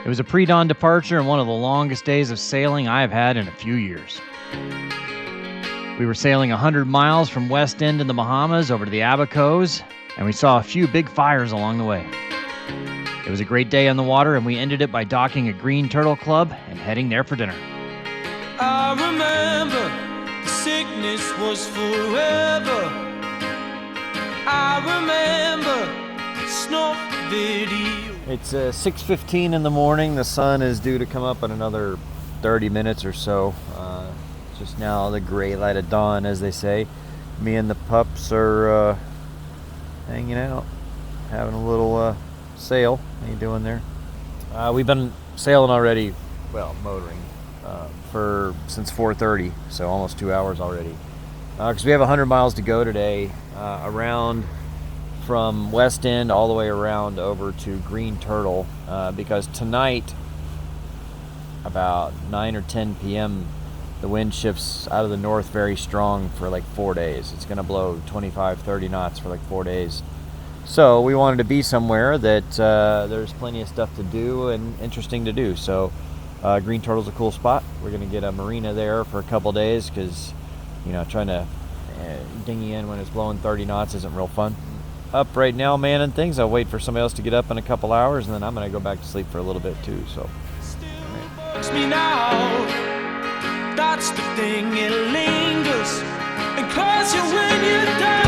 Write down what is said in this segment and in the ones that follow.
It was a pre-dawn departure and one of the longest days of sailing I have had in a few years. We were sailing 100 miles from West End in the Bahamas over to the Abacos, and we saw a few big fires along the way. It was a great day on the water, and we ended it by docking at Green Turtle Club and heading there for dinner. I remember the sickness was forever. I remember the snuff video. It's 6:15 in the morning. The sun is due to come up in another 30 minutes or so. Just now the gray light of dawn, as they say. Me and the pups are hanging out, having a little sail. How you doing there? We've been sailing already, well, motoring, since 4:30, so almost 2 hours already. Because we have 100 miles to go today, around from West End all the way around over to Green Turtle, because tonight, about 9 or 10 p.m., the wind shifts out of the north very strong for like 4 days. It's going to blow 25, 30 knots for like 4 days. So we wanted to be somewhere that there's plenty of stuff to do and interesting to do. So Green Turtle's a cool spot. We're going to get a marina there for a couple days because, you know, trying to dinghy in when it's blowing 30 knots isn't real fun. Up right now manning things. I'll wait for somebody else to get up in a couple hours, and then I'm going to go back to sleep for a little bit too. So. Bugs me now. That's the thing, it lingers and calls you when you're down.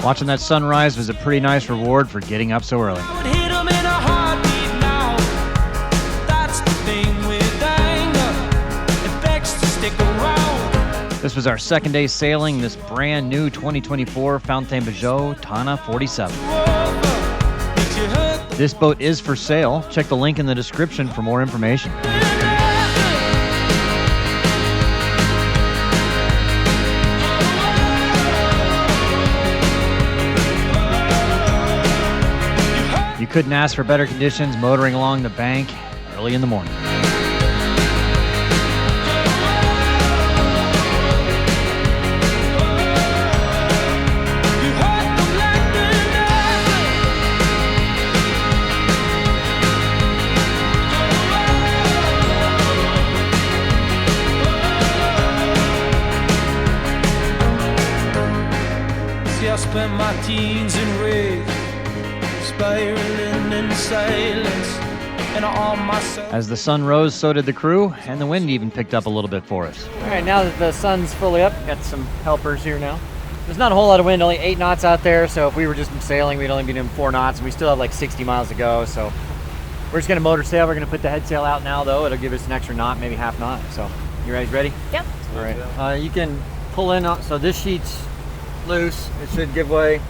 Watching that sunrise was a pretty nice reward for getting up so early. I would hit 'em in a heartbeat now. That's the thing with anger, it begs to stick around. This was our second day sailing this brand new 2024 Fountaine Pajot Tanna 47. This boat is for sale. Check the link in the description for more information. You couldn't ask for better conditions motoring along the bank early in the morning. I spent my teens in rage, spiraling in silence, and I armed myself. As the sun rose, so did the crew, and the wind even picked up a little bit for us. All right, now that the sun's fully up, got some helpers here now. There's not a whole lot of wind, only 8 knots out there, so if we were just sailing, we'd only be doing 4 knots, and we still have like 60 miles to go, so we're just gonna motor sail. We're gonna put the head sail out now, though. It'll give us an extra knot, maybe half knot. So, you guys ready? Yep. All right. You can pull in, so this sheet's loose. It should give way.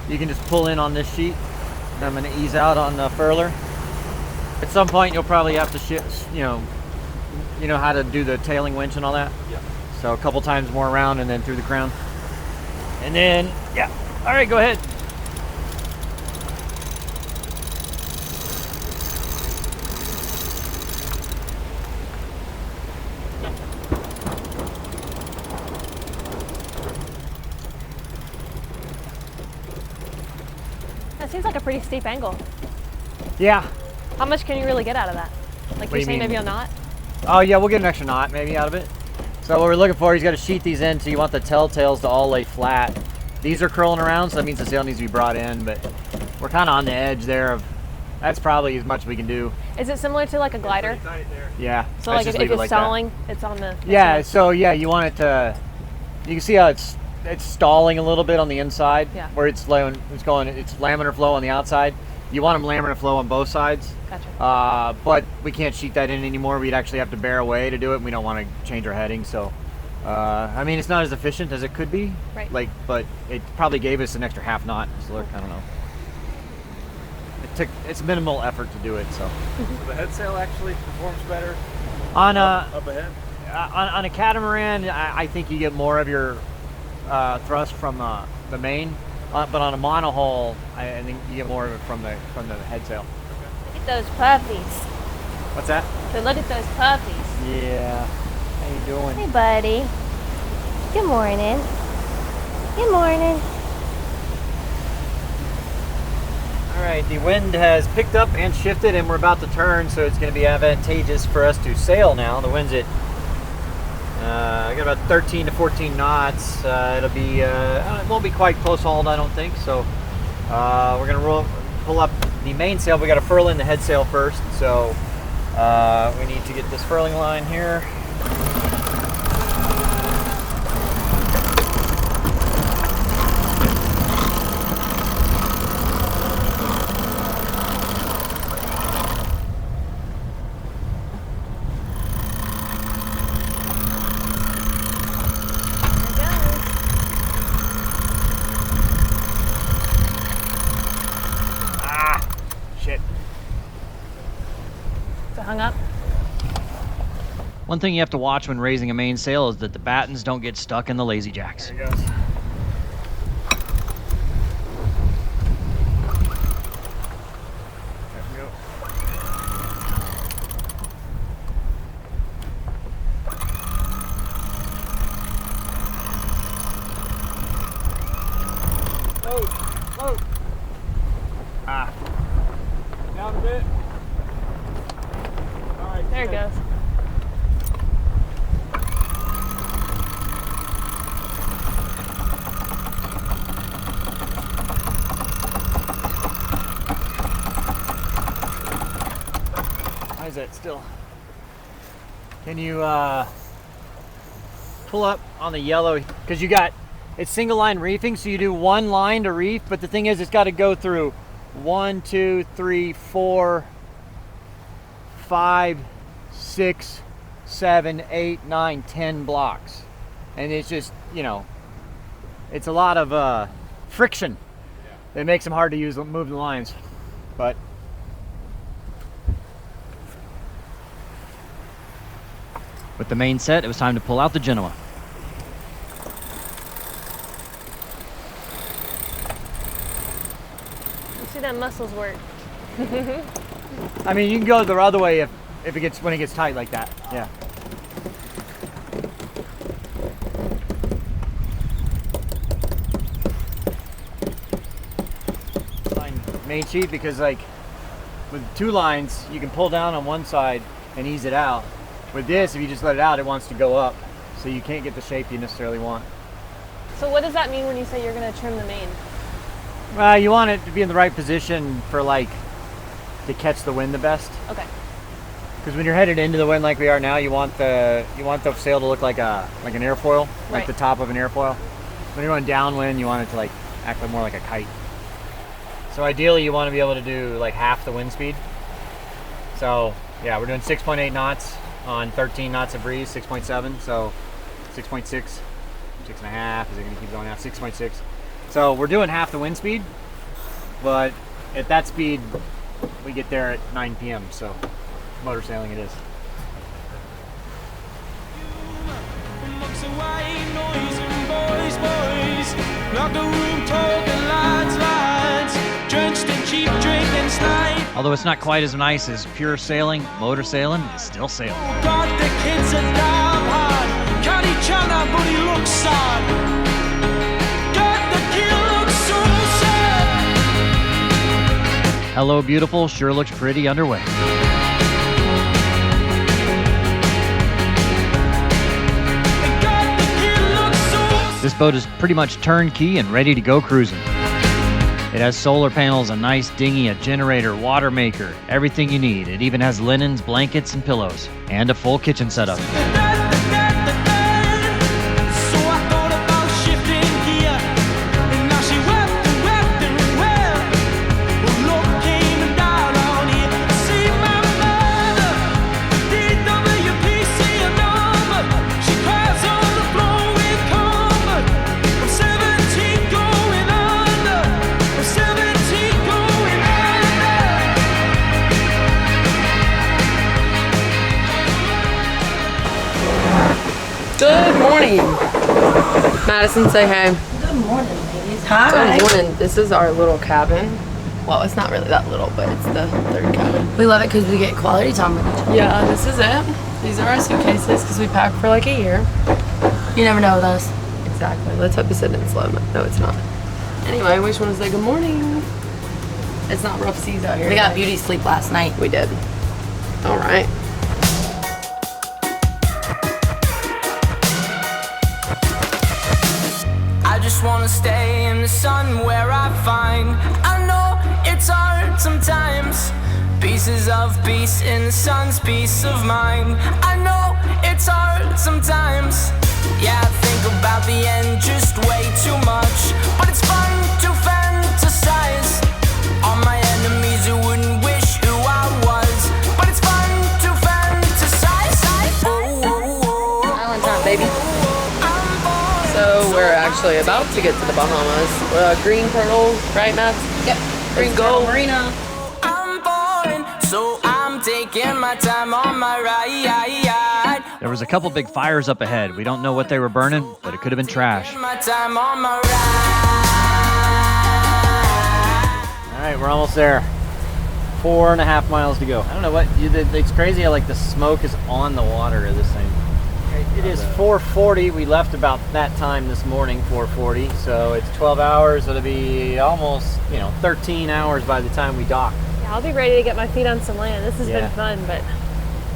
You can just pull in on this sheet. And I'm gonna ease out on the furler. At some point, you'll probably have to shift, you know how to do the tailing winch and all that? Yeah. So a couple times more around and then through the crown. And then, yeah. All right, go ahead. That seems like a pretty steep angle. Yeah. How much can you really get out of that? Like What do you're you saying mean? maybe a knot? Oh yeah, we'll get an extra knot maybe out of it. So what we're looking for, he's got to sheet these in, so you want the telltales to all lay flat. These are curling around, so that means the sail needs to be brought in, but we're kind of on the edge there of, that's probably as much as we can do. Is it similar to like a glider? Yeah. So let's like just if leave it it's like that. stalling, it's on the... Yeah, so yeah, you want it to, you can see how it's stalling a little bit on the inside, Yeah. where it's laminar flow on the outside. You want them laminar flow on both sides. Gotcha. But we can't sheet that in anymore. We'd actually have to bear away to do it, and we don't want to change our heading, so I mean, it's not as efficient as it could be, Right. but it probably gave us an extra half knot. So look, I don't know. It's minimal effort to do it, so. So the head sail actually performs better On a up ahead? on a catamaran, I think you get more of your thrust from the main, but on a monohull, I think you get more of it from the head sail. Look at those puppies. What's that? So look at those puppies. Yeah. How you doing? Hey, buddy. Good morning. Good morning. All right, the wind has picked up and shifted, and we're about to turn, so it's going to be advantageous for us to sail now. The wind's at I got about 13 to 14 knots. It'll be it won't be quite close hauled, I don't think. So we're going to pull up the mainsail. We got to furl in the head sail first, so we need to get this furling line here. Hung up. One thing you have to watch when raising a mainsail is that the battens don't get stuck in the lazy jacks. There it goes. There we go. Load. Down a bit. There it goes. Why is that still? Can you pull up on the yellow? Because it's single line reefing, so you do one line to reef, but the thing is it's got to go through 1, 2, 3, 4, 5, 6, 7, 8, 9, 10 blocks, and it's just, it's a lot of friction. It makes them hard to move the lines, but With the main set, it was time to pull out the Genoa. You see that muscles work. I mean, you can go the other way if when it gets tight like that. Yeah. Line main sheet, because like with 2 lines, you can pull down on one side and ease it out. With this, if you just let it out, it wants to go up, so you can't get the shape you necessarily want. So what does that mean when you say you're going to trim the main? Well, you want it to be in the right position for to catch the wind the best. Okay. Because when you're headed into the wind like we are now, you want the sail to look like an airfoil, like Right. the top of an airfoil. When you're going downwind, you want it to act more like a kite. So ideally, you want to be able to do half the wind speed. So yeah, we're doing 6.8 knots on 13 knots of breeze, 6.7. So 6.6, 6.5. Is it going to keep going out? 6.6. So we're doing half the wind speed, but at that speed, we get there at 9 p.m. So motor sailing it is. Amongst the white noise and boys, like a room talking lines, drenched in cheap drink and slide. Although it's not quite as nice as pure sailing, motor sailing is still sailing. Got the kids a damn hard, got each other, but he looks sad. Got the kid looks so sad. Hello Beautiful sure looks pretty underway. Got the kid looks so sad. This boat is pretty much turnkey and ready to go cruising. It has solar panels, a nice dinghy, a generator, water maker, everything you need. It even has linens, blankets, and pillows, and a full kitchen setup. So I thought about shifting gear, and now she wept and wept. Well, love came and died on here. See my mother, DWPC a number. She cries on the floor with comfort. I'm 17 going under. I'm 17 going under. Good morning. Madison, say hey. Good morning, ladies. Hi. Good morning. This is our little cabin. Well, it's not really that little, but it's the 3rd cabin. We love it because we get quality time with each other. Yeah, this is it. These are our suitcases because we pack for like a year. You never know with us. Exactly. Let's hope this isn't slow. No, it's not. Anyway, we just want to say good morning. It's not rough seas out here. We got beauty sleep last night. We did. All right. I just wanna stay in the sun where I find. I know it's hard sometimes. Pieces of peace in the sun's peace of mind. I know it's hard sometimes. Yeah, I think about the end just way too much. But it's fun to fantasize on my enemies who wouldn't wish who I was. But it's fun to fantasize. Island time, baby. So we're actually about to get to the Bahamas. Green Pearl, right, Matt? Yep. Green Gold. Marina. I'm falling, so I'm taking my time on my ride. There was a couple big fires up ahead. We don't know what they were burning, but it could have been trash. My time on my ride. All right, we're almost there. 4.5 miles to go. I don't know what, it's crazy how like the smoke is on the water of this thing. It is 4:40. We left about that time this morning, 4:40. So it's 12 hours. It'll be almost, 13 hours by the time we dock. Yeah, I'll be ready to get my feet on some land. This has Yeah. been fun, but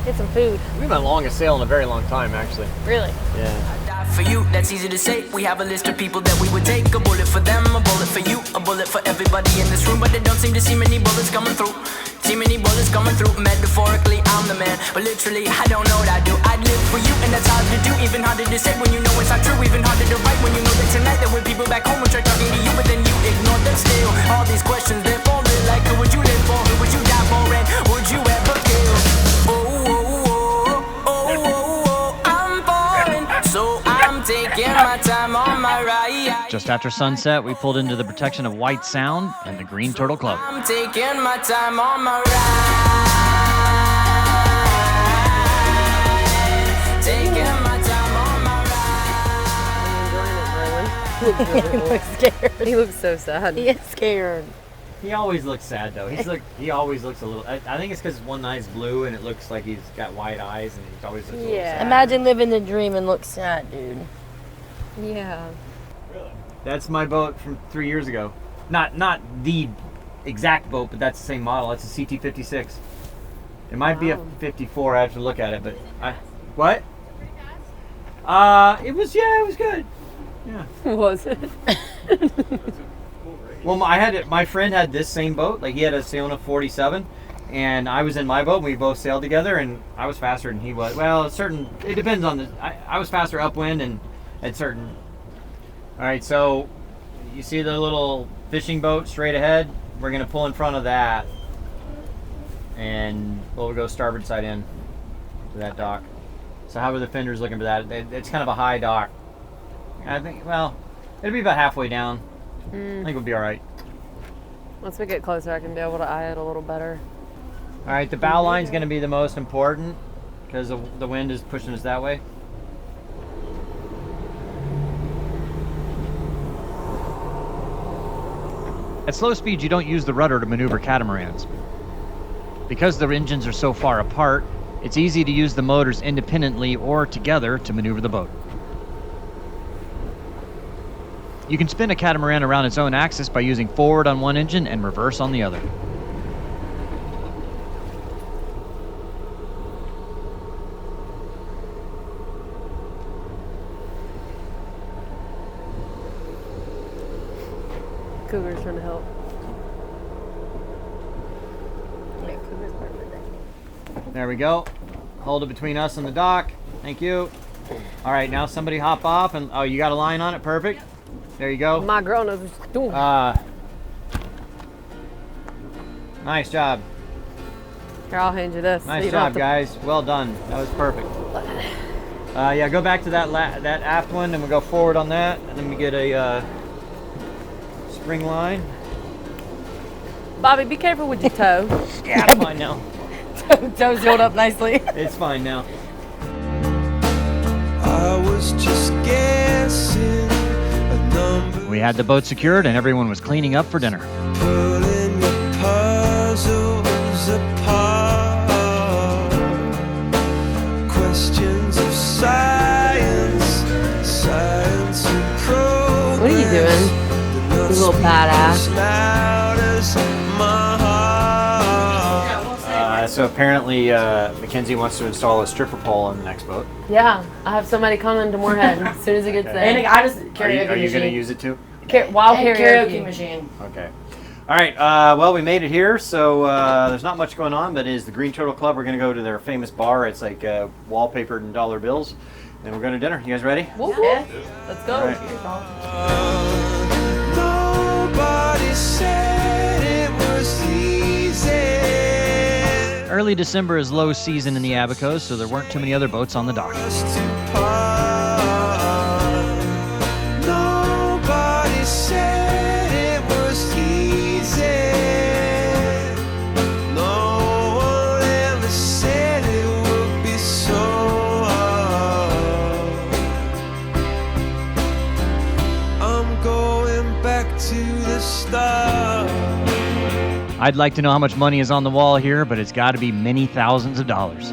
get some food. We've been longest sail in a very long time, actually. Really. Yeah. Die for you, that's easy to say. We have a list of people that we would take. A bullet for them, a bullet for you, a bullet for everybody in this room. But they don't seem to see many bullets coming through. See many bullets coming through. Metaphorically, I'm the man, but literally, I don't know what I do. I'd live for you, and that's hard to do. Even harder to say when you know it's not true. Even harder to write when you know that tonight there were people back home who tried talking to you, but then you ignored them still. All these questions, they're falling like, who would you live for? Who would you die for? And would you ever kill? I'm falling, so I'm taking my time on my ride. Just after sunset, we pulled into the protection of White Sound and the Green Turtle Club. I'm taking my time on my ride. Taking my time on my ride. He looks scared. He looks so sad. He is scared. He always looks sad though. He always looks a little. I think it's because one eye's blue and it looks like he's got wide eyes and he always looks a little sad. Imagine living the dream and look sad, dude. Yeah. That's my boat from 3 years ago. Not the exact boat, but that's the same model. It's a CT56. It might be a 54. I have to look at it, but what? It was good. Yeah. Was it? Well, my friend had this same boat. Like he had a Saiing 47, and I was in my boat. And we both sailed together, and I was faster than he was. Well, it depends on the. I was faster upwind and at certain. All right, so you see the little fishing boat straight ahead? We're gonna pull in front of that, and we'll go starboard side in to that dock. So how are the fenders looking for that? It's kind of a high dock. I think, well, it'll be about halfway down. I think we'll be all right. Once we get closer, I can be able to eye it a little better. All right, the bow line's gonna be the most important because the wind is pushing us that way. At slow speeds, you don't use the rudder to maneuver catamarans. Because the engines are so far apart, it's easy to use the motors independently or together to maneuver the boat. You can spin a catamaran around its own axis by using forward on one engine and reverse on the other. Cougar's trying to help. There we go. Hold it between us and the dock. Thank you. All right, now somebody hop off and you got a line on it. Perfect. There you go. My girl knows what she's doing. Nice job. Here, I'll hand you this. so Nice you don't have job, to- guys. Well done. That was perfect. Yeah, go back to that aft one, and we'll go forward on that, and then we get a spring line. Bobby, be careful with your toe. Yeah, it's fine now. Toes healed up nicely. It's fine now. I was just guessing a number, We had the boat secured and everyone was cleaning up for dinner. pulling the puzzles apart. questions of science, science and progress. What are you doing? You little badass. Loud as my heart. So apparently Mackenzie wants to install a stripper pole on the next boat. Yeah, I have somebody coming to Moorhead as soon as it gets there. And I just Are karaoke you going to machine. use it too? Wild Karaoke machine. Okay. All right. Well, we made it here, so there's not much going on, but it is the Green Turtle Club. We're going to go to their famous bar. It's like wallpapered in dollar bills, and we're going to dinner. You guys ready? Whoop, whoop. Yeah. Let's go. All right. Nobody said it was easy. Early December is low season in the Abacos, so there weren't too many other boats on the dock. Us to part. Nobody said it was easy. No one ever said it would be so hard. I'm going back to the start. I'd like to know how much money is on the wall here, but it's got to be many thousands of dollars.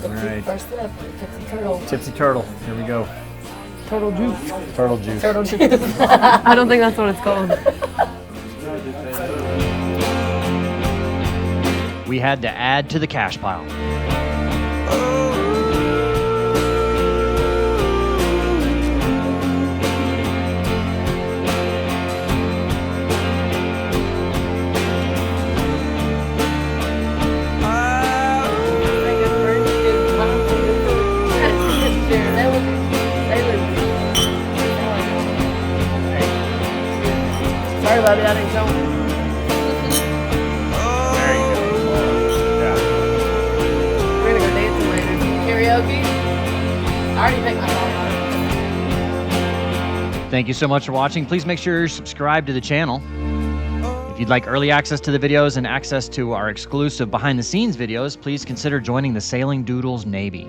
All right. First up, Tipsy Turtle. Tipsy Turtle. Here we go. Turtle juice. Turtle juice. Turtle juice. I don't think that's what it's called. We had to add to the cash pile. Sorry about that, didn't show. There you go. Yeah. We're gonna go dancing later. Karaoke? I already picked my song. Thank you so much for watching. Please make sure you're subscribed to the channel. If you'd like early access to the videos and access to our exclusive behind-the-scenes videos, please consider joining the Saiing Doodles Navy.